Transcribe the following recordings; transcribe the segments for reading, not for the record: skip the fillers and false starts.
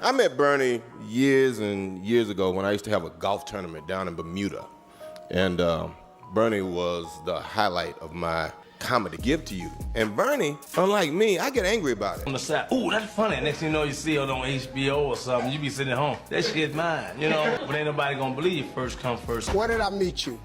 I met Bernie years and years ago when I used to have a golf tournament down in Bermuda. And Bernie was the highlight of my comedy give to you. And Bernie, unlike me, I get angry about it. On the side, ooh, that's funny. Next thing you know, you see it on HBO or something. You be sitting at home, that shit's mine, you know? But ain't nobody gonna believe you. First come, first. Where did I meet you?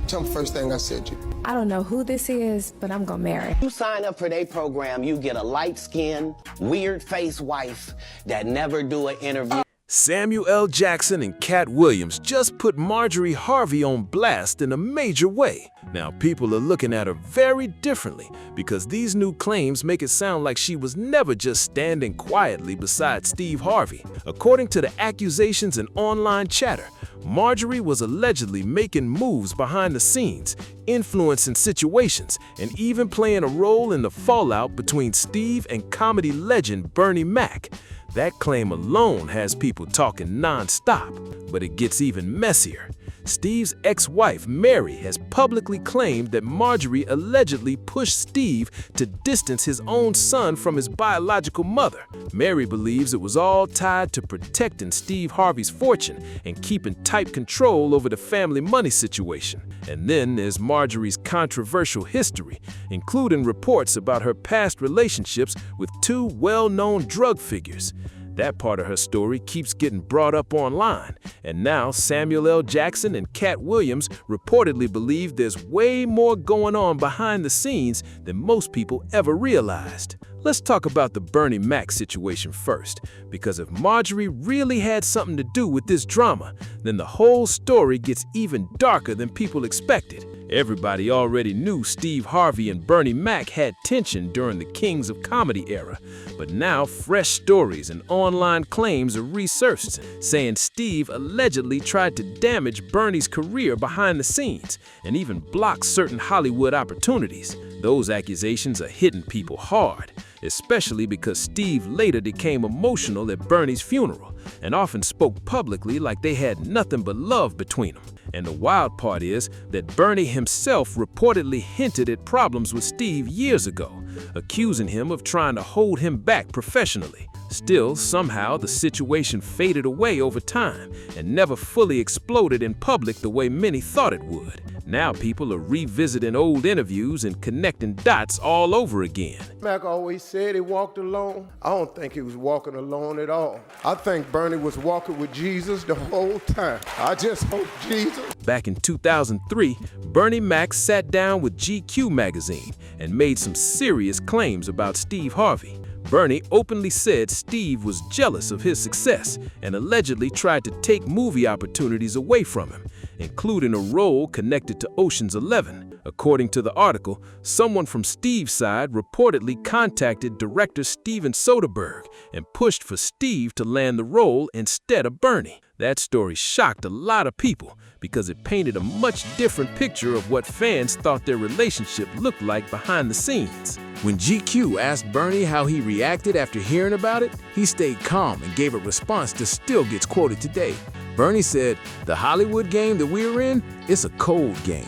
Tell me first thing I said to you. I don't know who this is, but I'm gonna marry. You sign up for their program, you get a light-skinned, weird-faced wife that never do an interview. Samuel L. Jackson and Katt Williams just put Marjorie Harvey on blast in a major way. Now people are looking at her very differently because these new claims make it sound like she was never just standing quietly beside Steve Harvey. According to the accusations and online chatter, Marjorie was allegedly making moves behind the scenes, influencing situations, and even playing a role in the fallout between Steve and comedy legend Bernie Mac. That claim alone has people talking non-stop, but it gets even messier. Steve's ex-wife, Mary, has publicly claimed that Marjorie allegedly pushed Steve to distance his own son from his biological mother. Mary believes it was all tied to protecting Steve Harvey's fortune and keeping tight control over the family money situation. And then there's Marjorie's controversial history, including reports about her past relationships with two well-known drug figures. That part of her story keeps getting brought up online, and now Samuel L. Jackson and Katt Williams reportedly believe there's way more going on behind the scenes than most people ever realized. Let's talk about the Bernie Mac situation first, because if Marjorie really had something to do with this drama, then the whole story gets even darker than people expected. Everybody already knew Steve Harvey and Bernie Mac had tension during the Kings of Comedy era, but now fresh stories and online claims are resurfaced, saying Steve allegedly tried to damage Bernie's career behind the scenes and even block certain Hollywood opportunities. Those accusations are hitting people hard, especially because Steve later became emotional at Bernie's funeral and often spoke publicly like they had nothing but love between them. And the wild part is that Bernie himself reportedly hinted at problems with Steve years ago, accusing him of trying to hold him back professionally. Still, somehow the situation faded away over time and never fully exploded in public the way many thought it would. Now people are revisiting old interviews and connecting dots all over again. Mac always said he walked alone. I don't think he was walking alone at all. I think Bernie was walking with Jesus the whole time. I just hope Jesus. Back in 2003, Bernie Mac sat down with GQ magazine and made some serious claims about Steve Harvey. Bernie openly said Steve was jealous of his success and allegedly tried to take movie opportunities away from him, including a role connected to Ocean's 11. According to the article, someone from Steve's side reportedly contacted director Steven Soderbergh and pushed for Steve to land the role instead of Bernie. That story shocked a lot of people because it painted a much different picture of what fans thought their relationship looked like behind the scenes. When GQ asked Bernie how he reacted after hearing about it, he stayed calm and gave a response that still gets quoted today. Bernie said, "The Hollywood game that we're in, it's a cold game."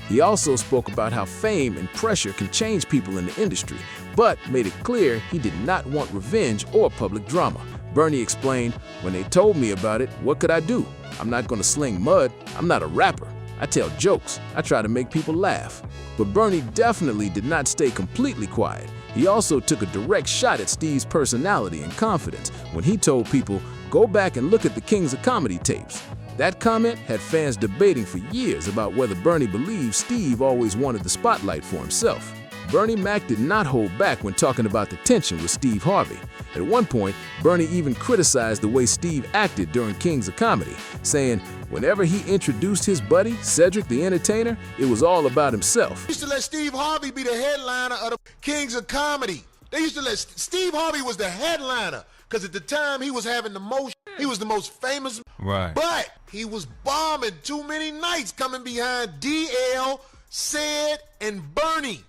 He also spoke about how fame and pressure can change people in the industry, but made it clear he did not want revenge or public drama. Bernie explained, "When they told me about it, what could I do? I'm not going to sling mud. I'm not a rapper. I tell jokes. I try to make people laugh." But Bernie definitely did not stay completely quiet. He also took a direct shot at Steve's personality and confidence when he told people, "Go back and look at the Kings of Comedy tapes." That comment had fans debating for years about whether Bernie believed Steve always wanted the spotlight for himself. Bernie Mac did not hold back when talking about the tension with Steve Harvey. At one point, Bernie even criticized the way Steve acted during Kings of Comedy, saying whenever he introduced his buddy, Cedric the Entertainer, it was all about himself. They used to let Steve Harvey be the headliner of the Kings of Comedy. They used to let Steve Harvey was the headliner because at the time he was having the most, he was the most famous. Right. But he was bombing too many nights coming behind DL, Ced, and Bernie.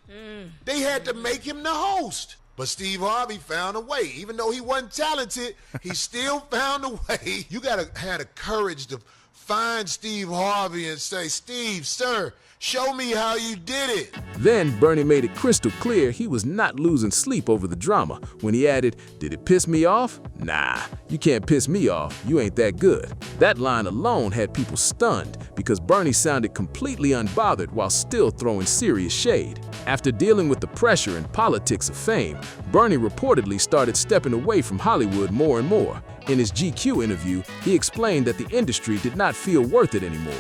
They had to make him the host. But Steve Harvey found a way. Even though he wasn't talented, he still found a way. You gotta have the courage to find Steve Harvey and say, "Steve, sir, Show me how you did it. Then Bernie made it crystal clear he was not losing sleep over the drama when he added, "Did it piss me off? Nah, you can't piss me off, you ain't that good." That line alone had people stunned because Bernie sounded completely unbothered while still throwing serious shade. After dealing with the pressure and politics of fame, Bernie reportedly started stepping away from Hollywood more and more. In his GQ interview, he explained that the industry did not feel worth it anymore.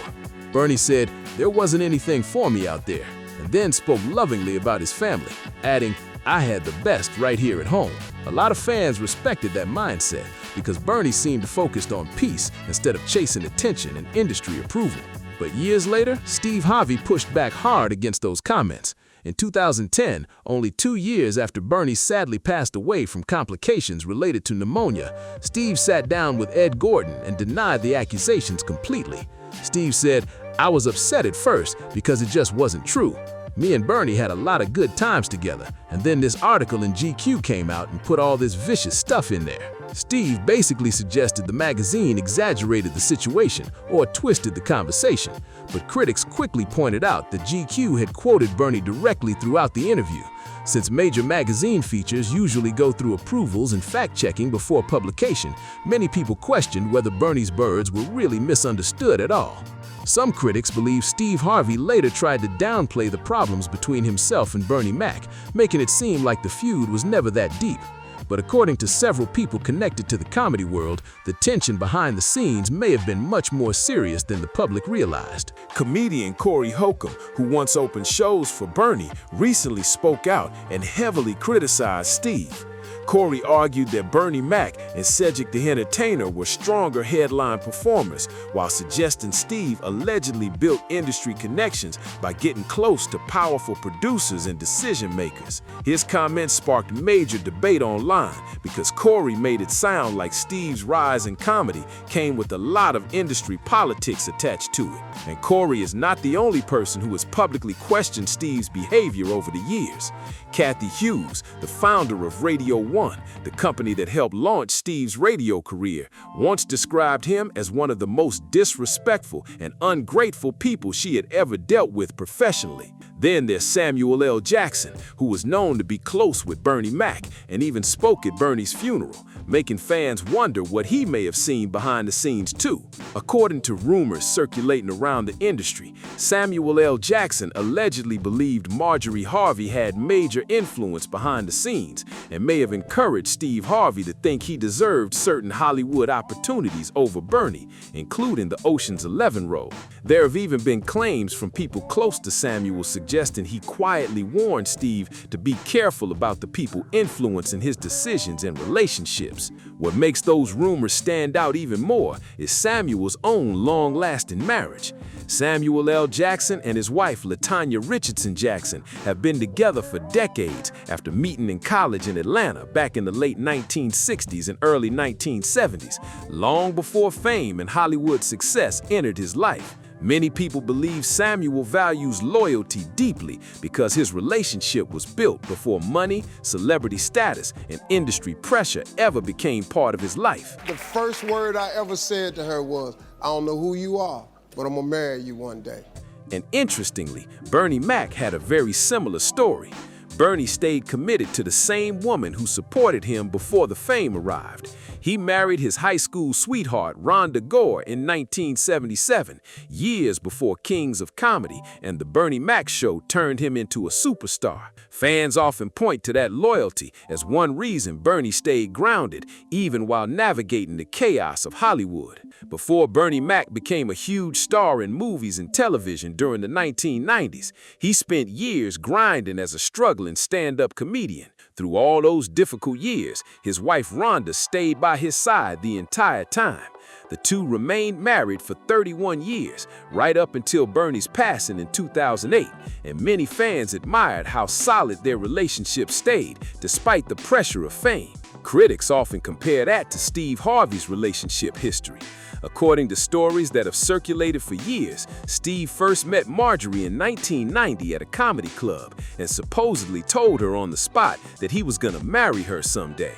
Bernie said, "There wasn't anything for me out there," and then spoke lovingly about his family, adding, "I had the best right here at home." A lot of fans respected that mindset because Bernie seemed focused on peace instead of chasing attention and industry approval. But years later, Steve Harvey pushed back hard against those comments. In 2010, only 2 years after Bernie sadly passed away from complications related to pneumonia, Steve sat down with Ed Gordon and denied the accusations completely. Steve said, "I was upset at first because it just wasn't true. Me and Bernie had a lot of good times together, and then this article in GQ came out and put all this vicious stuff in there." Steve basically suggested the magazine exaggerated the situation or twisted the conversation, but critics quickly pointed out that GQ had quoted Bernie directly throughout the interview. Since major magazine features usually go through approvals and fact-checking before publication, many people questioned whether Bernie's words were really misunderstood at all. Some critics believe Steve Harvey later tried to downplay the problems between himself and Bernie Mac, making it seem like the feud was never that deep. But according to several people connected to the comedy world, the tension behind the scenes may have been much more serious than the public realized. Comedian Corey Holcomb, who once opened shows for Bernie, recently spoke out and heavily criticized Steve. Corey argued that Bernie Mac and Cedric the Entertainer were stronger headline performers, while suggesting Steve allegedly built industry connections by getting close to powerful producers and decision makers. His comments sparked major debate online because Corey made it sound like Steve's rise in comedy came with a lot of industry politics attached to it. And Corey is not the only person who has publicly questioned Steve's behavior over the years. Kathy Hughes, the founder of Radio 1, the company that helped launch Steve's radio career, once described him as one of the most disrespectful and ungrateful people she had ever dealt with professionally. Then there's Samuel L. Jackson, who was known to be close with Bernie Mac and even spoke at Bernie's funeral, making fans wonder what he may have seen behind the scenes too. According to rumors circulating around the industry, Samuel L. Jackson allegedly believed Marjorie Harvey had major influence behind the scenes and may have encouraged Steve Harvey to think he deserved certain Hollywood opportunities over Bernie, including the Ocean's 11 role. There have even been claims from people close to Samuel suggesting he quietly warned Steve to be careful about the people influencing his decisions and relationships. What makes those rumors stand out even more is Samuel's own long-lasting marriage. Samuel L. Jackson and his wife, LaTanya Richardson Jackson, have been together for decades after meeting in college in Atlanta back in the late 1960s and early 1970s, long before fame and Hollywood success entered his life. Many people believe Samuel values loyalty deeply because his relationship was built before money, celebrity status, and industry pressure ever became part of his life. The first word I ever said to her was, "I don't know who you are, but I'm gonna marry you one day." And interestingly, Bernie Mac had a very similar story. Bernie stayed committed to the same woman who supported him before the fame arrived. He married his high school sweetheart, Rhonda Gore, in 1977, years before Kings of Comedy and The Bernie Mac Show turned him into a superstar. Fans often point to that loyalty as one reason Bernie stayed grounded, even while navigating the chaos of Hollywood. Before Bernie Mac became a huge star in movies and television during the 1990s, he spent years grinding as a struggling stand-up comedian. Through all those difficult years, his wife Rhonda stayed by his side the entire time. The two remained married for 31 years, right up until Bernie's passing in 2008, and many fans admired how solid their relationship stayed despite the pressure of fame. Critics often compare that to Steve Harvey's relationship history. According to stories that have circulated for years, Steve first met Marjorie in 1990 at a comedy club and supposedly told her on the spot that he was gonna marry her someday.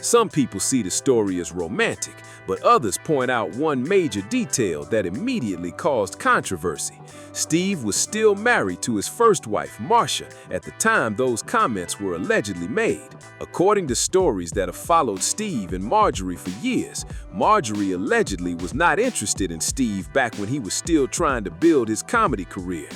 Some people see the story as romantic, but others point out one major detail that immediately caused controversy. Steve was still married to his first wife, Marcia, at the time those comments were allegedly made. According to stories that have followed Steve and Marjorie for years, Marjorie allegedly was not interested in Steve back when he was still trying to build his comedy career.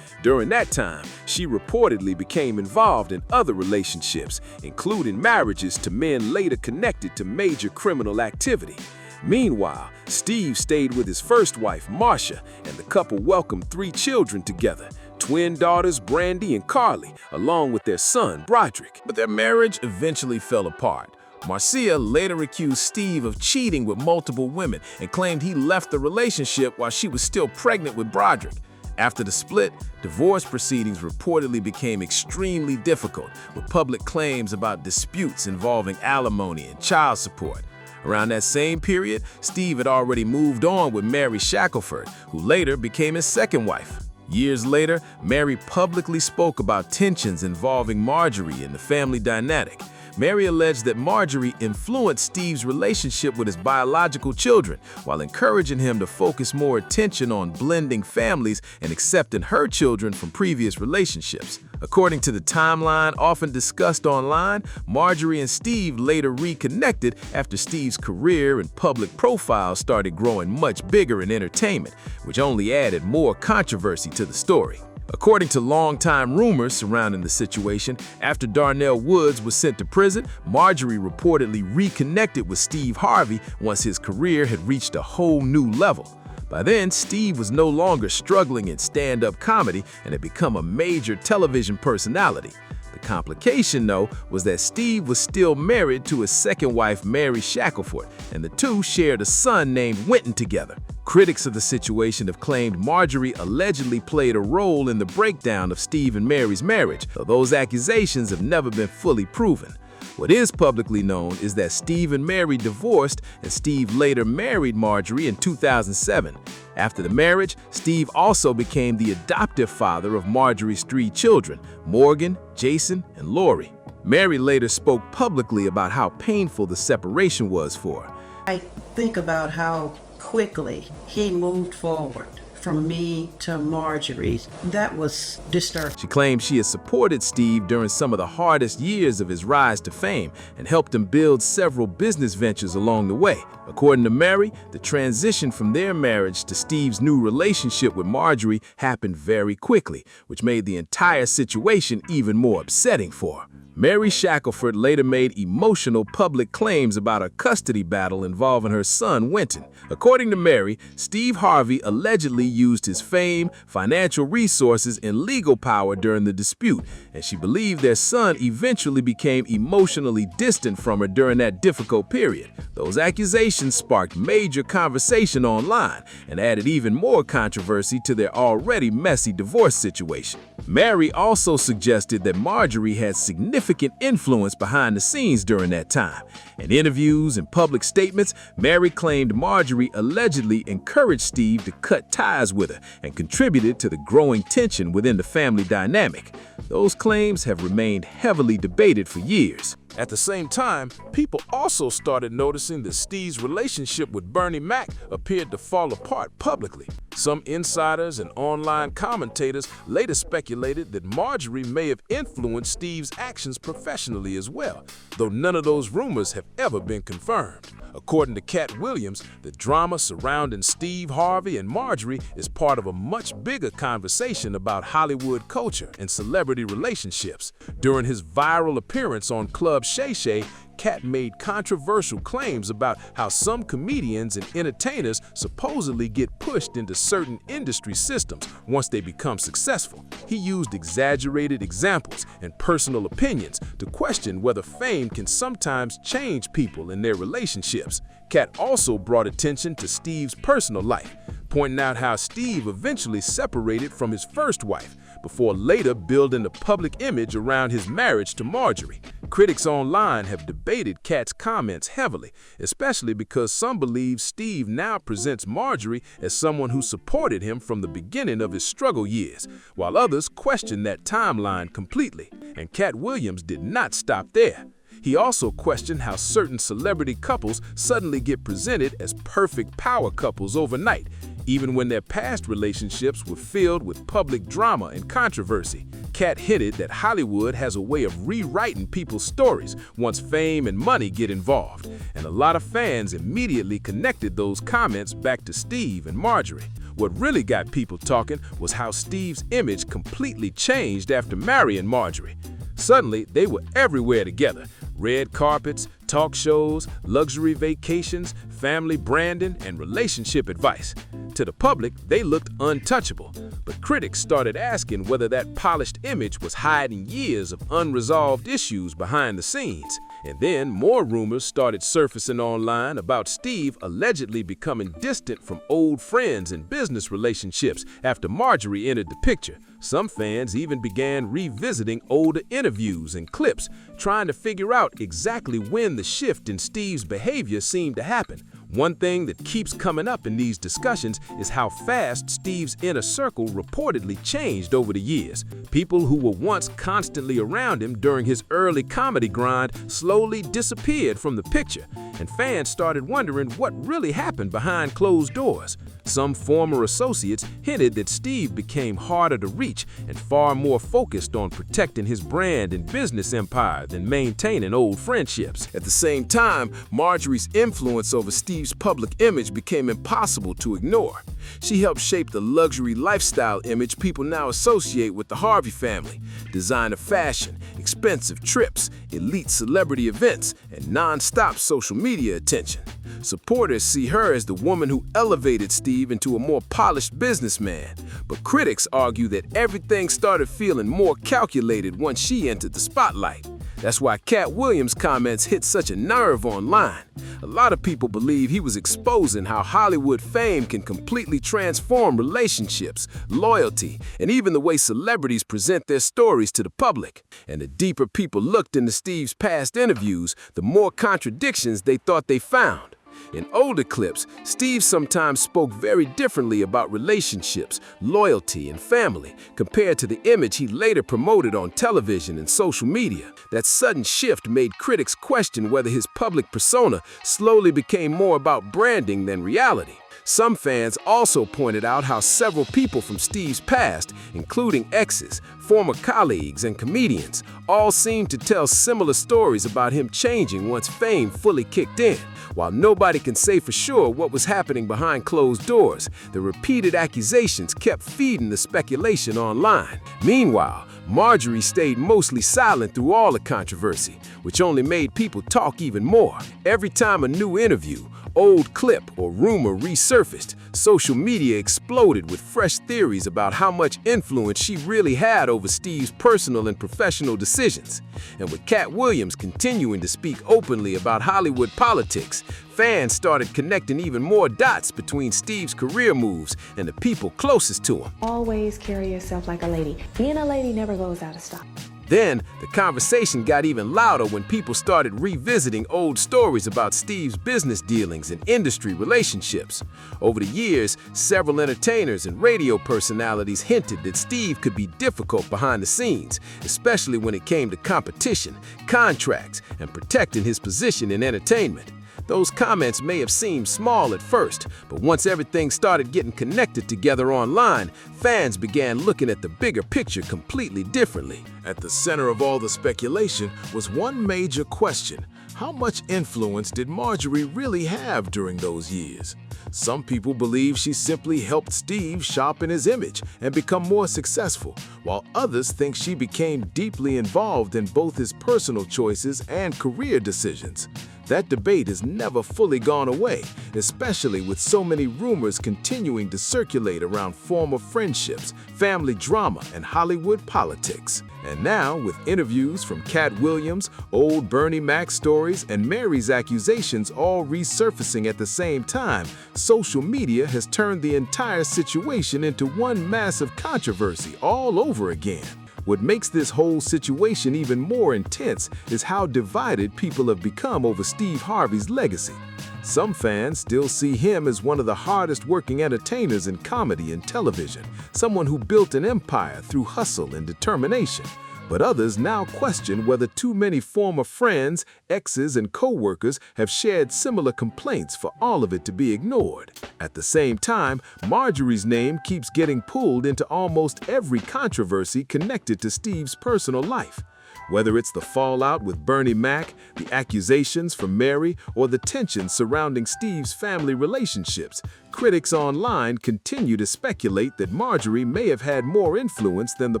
During that time, she reportedly became involved in other relationships, including marriages to men later connected to major criminal activity. Meanwhile, Steve stayed with his first wife, Marcia, and the couple welcomed 3 children together, twin daughters Brandy and Carly, along with their son, Broderick. But their marriage eventually fell apart. Marcia later accused Steve of cheating with multiple women and claimed he left the relationship while she was still pregnant with Broderick. After the split, divorce proceedings reportedly became extremely difficult, with public claims about disputes involving alimony and child support. Around that same period, Steve had already moved on with Mary Shackelford, who later became his second wife. Years later, Mary publicly spoke about tensions involving Marjorie and the family dynamic. Mary alleged that Marjorie influenced Steve's relationship with his biological children while encouraging him to focus more attention on blending families and accepting her children from previous relationships. According to the timeline often discussed online, Marjorie and Steve later reconnected after Steve's career and public profile started growing much bigger in entertainment, which only added more controversy to the story. According to longtime rumors surrounding the situation, after Darnell Woods was sent to prison, Marjorie reportedly reconnected with Steve Harvey once his career had reached a whole new level. By then, Steve was no longer struggling in stand-up comedy and had become a major television personality. The complication, though, was that Steve was still married to his second wife, Mary Shackelford, and the two shared a son named Winton together. Critics of the situation have claimed Marjorie allegedly played a role in the breakdown of Steve and Mary's marriage, though those accusations have never been fully proven. What is publicly known is that Steve and Mary divorced, and Steve later married Marjorie in 2007. After the marriage, Steve also became the adoptive father of Marjorie's 3 children, Morgan, Jason, and Lori. Mary later spoke publicly about how painful the separation was for her. I think about how quickly he moved forward from me to Marjorie. That was disturbing. She claimed she had supported Steve during some of the hardest years of his rise to fame and helped him build several business ventures along the way. According to Mary, the transition from their marriage to Steve's new relationship with Marjorie happened very quickly, which made the entire situation even more upsetting for her. Mary Shackelford later made emotional public claims about a custody battle involving her son, Winton. According to Mary, Steve Harvey allegedly used his fame, financial resources, and legal power during the dispute, and she believed their son eventually became emotionally distant from her during that difficult period. Those accusations sparked major conversation online and added even more controversy to their already messy divorce situation. Mary also suggested that Marjorie had significant influence behind the scenes during that time. In interviews and public statements, Mary claimed Marjorie allegedly encouraged Steve to cut ties with her and contributed to the growing tension within the family dynamic. Those claims have remained heavily debated for years. At the same time, people also started noticing that Steve's relationship with Bernie Mac appeared to fall apart publicly. Some insiders and online commentators later speculated that Marjorie may have influenced Steve's actions professionally as well, though none of those rumors have ever been confirmed. According to Katt Williams, the drama surrounding Steve Harvey and Marjorie is part of a much bigger conversation about Hollywood culture and celebrity relationships. During his viral appearance on Club Shay Shay, Katt made controversial claims about how some comedians and entertainers supposedly get pushed into certain industry systems once they become successful. He used exaggerated examples and personal opinions to question whether fame can sometimes change people in their relationships. Katt also brought attention to Steve's personal life, pointing out how Steve eventually separated from his first wife before later building a public image around his marriage to Marjorie. Critics online have debated Katt's comments heavily, especially because some believe Steve now presents Marjorie as someone who supported him from the beginning of his struggle years, while others question that timeline completely. And Katt Williams did not stop there. He also questioned how certain celebrity couples suddenly get presented as perfect power couples overnight, even when their past relationships were filled with public drama and controversy. Katt hinted that Hollywood has a way of rewriting people's stories once fame and money get involved, and a lot of fans immediately connected those comments back to Steve and Marjorie. What really got people talking was how Steve's image completely changed after marrying Marjorie. Suddenly, they were everywhere together. Red carpets, talk shows, luxury vacations, family branding, and relationship advice. To the public, they looked untouchable, but critics started asking whether that polished image was hiding years of unresolved issues behind the scenes. And then more rumors started surfacing online about Steve allegedly becoming distant from old friends and business relationships after Marjorie entered the picture. Some fans even began revisiting older interviews and clips, trying to figure out exactly when the shift in Steve's behavior seemed to happen. One thing that keeps coming up in these discussions is how fast Steve's inner circle reportedly changed over the years. People who were once constantly around him during his early comedy grind slowly disappeared from the picture, and fans started wondering what really happened behind closed doors. Some former associates hinted that Steve became harder to reach and far more focused on protecting his brand and business empire than maintaining old friendships. At the same time, Marjorie's influence over Steve's public image became impossible to ignore. She helped shape the luxury lifestyle image people now associate with the Harvey family: designer fashion, expensive trips, elite celebrity events, and non-stop social media attention. Supporters see her as the woman who elevated Steve into a more polished businessman, but critics argue that everything started feeling more calculated once she entered the spotlight. That's why Katt Williams' comments hit such a nerve online. A lot of people believe he was exposing how Hollywood fame can completely transform relationships, loyalty, and even the way celebrities present their stories to the public. And the deeper people looked into Steve's past interviews, the more contradictions they thought they found. In older clips, Steve sometimes spoke very differently about relationships, loyalty, and family compared to the image he later promoted on television and social media. That sudden shift made critics question whether his public persona slowly became more about branding than reality. Some fans also pointed out how several people from Steve's past, including exes, former colleagues, and comedians, all seemed to tell similar stories about him changing once fame fully kicked in. While nobody can say for sure what was happening behind closed doors, the repeated accusations kept feeding the speculation online. Meanwhile, Marjorie stayed mostly silent through all the controversy, which only made people talk even more. Every time a new interview, old clip, or rumor resurfaced, social media exploded with fresh theories about how much influence she really had over Steve's personal and professional decisions. And with Katt Williams continuing to speak openly about Hollywood politics, fans started connecting even more dots between Steve's career moves and the people closest to him. Always carry yourself like a lady. Being a lady never goes out of style. Then, the conversation got even louder when people started revisiting old stories about Steve's business dealings and industry relationships. Over the years, several entertainers and radio personalities hinted that Steve could be difficult behind the scenes, especially when it came to competition, contracts, and protecting his position in entertainment. Those comments may have seemed small at first, but once everything started getting connected together online, fans began looking at the bigger picture completely differently. At the center of all the speculation was one major question: how much influence did Marjorie really have during those years? Some people believe she simply helped Steve sharpen his image and become more successful, while others think she became deeply involved in both his personal choices and career decisions. That debate has never fully gone away, especially with so many rumors continuing to circulate around former friendships, family drama, and Hollywood politics. And now, with interviews from Katt Williams, old Bernie Mac stories, and Mary's accusations all resurfacing at the same time, social media has turned the entire situation into one massive controversy all over again. What makes this whole situation even more intense is how divided people have become over Steve Harvey's legacy. Some fans still see him as one of the hardest-working entertainers in comedy and television, someone who built an empire through hustle and determination. But others now question whether too many former friends, exes, and co-workers have shared similar complaints for all of it to be ignored. At the same time, Marjorie's name keeps getting pulled into almost every controversy connected to Steve's personal life. Whether it's the fallout with Bernie Mac, the accusations from Mary, or the tensions surrounding Steve's family relationships, critics online continue to speculate that Marjorie may have had more influence than the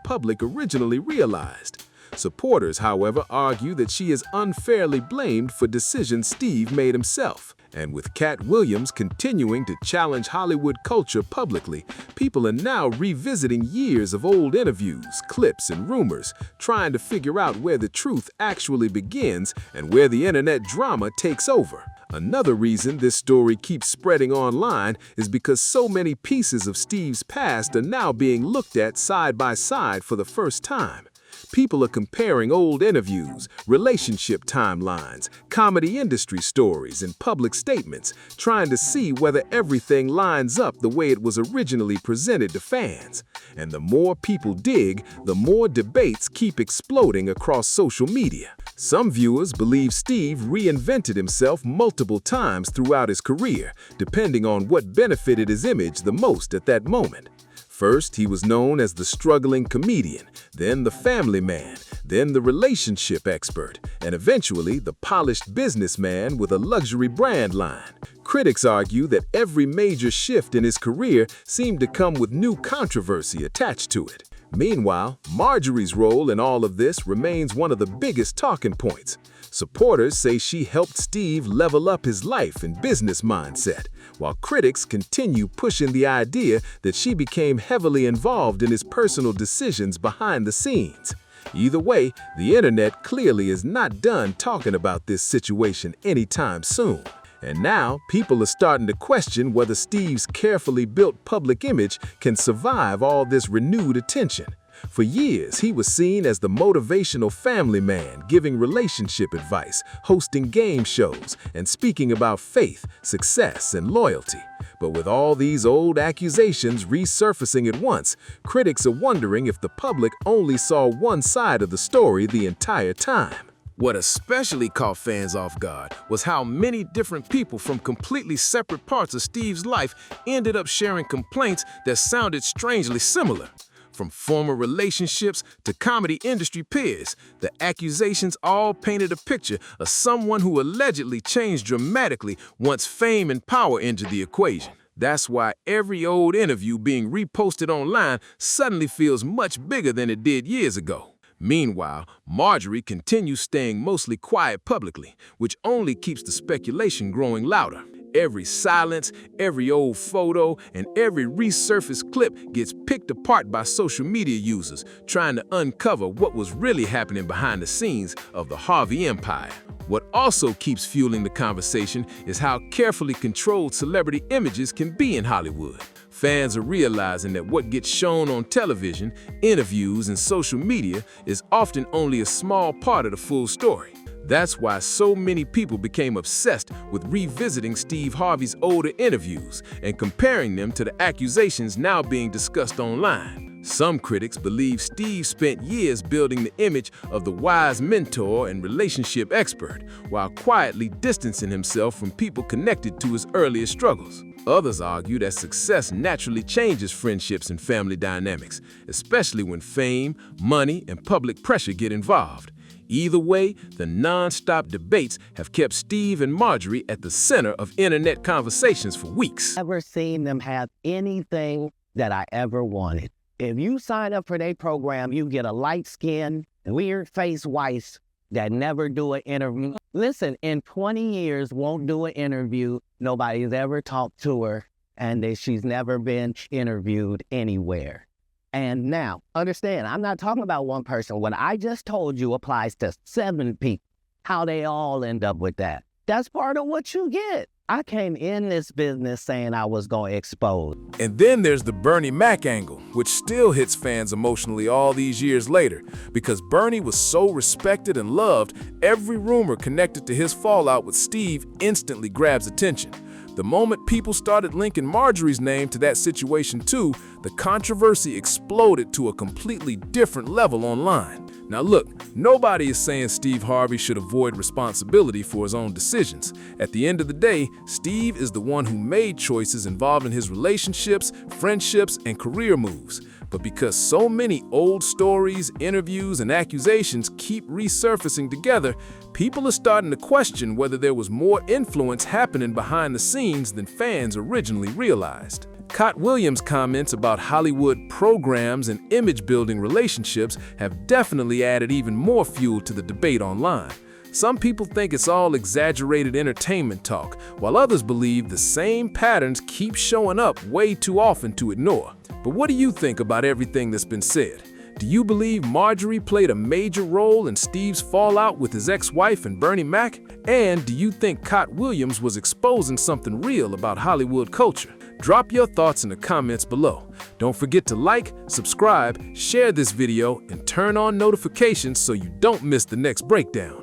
public originally realized. Supporters, however, argue that she is unfairly blamed for decisions Steve made himself. And with Katt Williams continuing to challenge Hollywood culture publicly, people are now revisiting years of old interviews, clips, and rumors, trying to figure out where the truth actually begins and where the internet drama takes over. Another reason this story keeps spreading online is because so many pieces of Steve's past are now being looked at side by side for the first time. People are comparing old interviews, relationship timelines, comedy industry stories, and public statements, trying to see whether everything lines up the way it was originally presented to fans. And the more people dig, the more debates keep exploding across social media. Some viewers believe Steve reinvented himself multiple times throughout his career, depending on what benefited his image the most at that moment. First, he was known as the struggling comedian, then the family man, then the relationship expert, and eventually the polished businessman with a luxury brand line. Critics argue that every major shift in his career seemed to come with new controversy attached to it. Meanwhile, Marjorie's role in all of this remains one of the biggest talking points. Supporters say she helped Steve level up his life and business mindset, while critics continue pushing the idea that she became heavily involved in his personal decisions behind the scenes. Either way, the internet clearly is not done talking about this situation anytime soon. And now, people are starting to question whether Steve's carefully built public image can survive all this renewed attention. For years, he was seen as the motivational family man, giving relationship advice, hosting game shows, and speaking about faith, success, and loyalty. But with all these old accusations resurfacing at once, critics are wondering if the public only saw one side of the story the entire time. What especially caught fans off guard was how many different people from completely separate parts of Steve's life ended up sharing complaints that sounded strangely similar. From former relationships to comedy industry peers, the accusations all painted a picture of someone who allegedly changed dramatically once fame and power entered the equation. That's why every old interview being reposted online suddenly feels much bigger than it did years ago. Meanwhile, Marjorie continues staying mostly quiet publicly, which only keeps the speculation growing louder. Every silence, every old photo, and every resurfaced clip gets picked apart by social media users, trying to uncover what was really happening behind the scenes of the Harvey empire. What also keeps fueling the conversation is how carefully controlled celebrity images can be in Hollywood. Fans are realizing that what gets shown on television, interviews, and social media is often only a small part of the full story. That's why so many people became obsessed with revisiting Steve Harvey's older interviews and comparing them to the accusations now being discussed online. Some critics believe Steve spent years building the image of the wise mentor and relationship expert, while quietly distancing himself from people connected to his earlier struggles. Others argue that success naturally changes friendships and family dynamics, especially when fame, money, and public pressure get involved. Either way, the non-stop debates have kept Steve and Marjorie at the center of internet conversations for weeks. Never seen them have anything that I ever wanted. If you sign up for their program, you get a light-skinned, weird-faced wife that never do an interview. Listen, in 20 years, won't do an interview. Nobody's ever talked to her, and that she's never been interviewed anywhere. And now, understand, I'm not talking about one person. What I just told you applies to 7 people, how they all end up with that. That's part of what you get. I came in this business saying I was going to expose. And then there's the Bernie Mac angle, which still hits fans emotionally all these years later. Because Bernie was so respected and loved, every rumor connected to his fallout with Steve instantly grabs attention. The moment people started linking Marjorie's name to that situation too, the controversy exploded to a completely different level online. Now look, nobody is saying Steve Harvey should avoid responsibility for his own decisions. At the end of the day, Steve is the one who made choices involving his relationships, friendships, and career moves. But because so many old stories, interviews, and accusations keep resurfacing together, people are starting to question whether there was more influence happening behind the scenes than fans originally realized. Katt Williams' comments about Hollywood programs and image-building relationships have definitely added even more fuel to the debate online. Some people think it's all exaggerated entertainment talk, while others believe the same patterns keep showing up way too often to ignore. But what do you think about everything that's been said? Do you believe Marjorie played a major role in Steve's fallout with his ex-wife and Bernie Mac? And do you think Katt Williams was exposing something real about Hollywood culture? Drop your thoughts in the comments below. Don't forget to like, subscribe, share this video, and turn on notifications so you don't miss the next breakdown.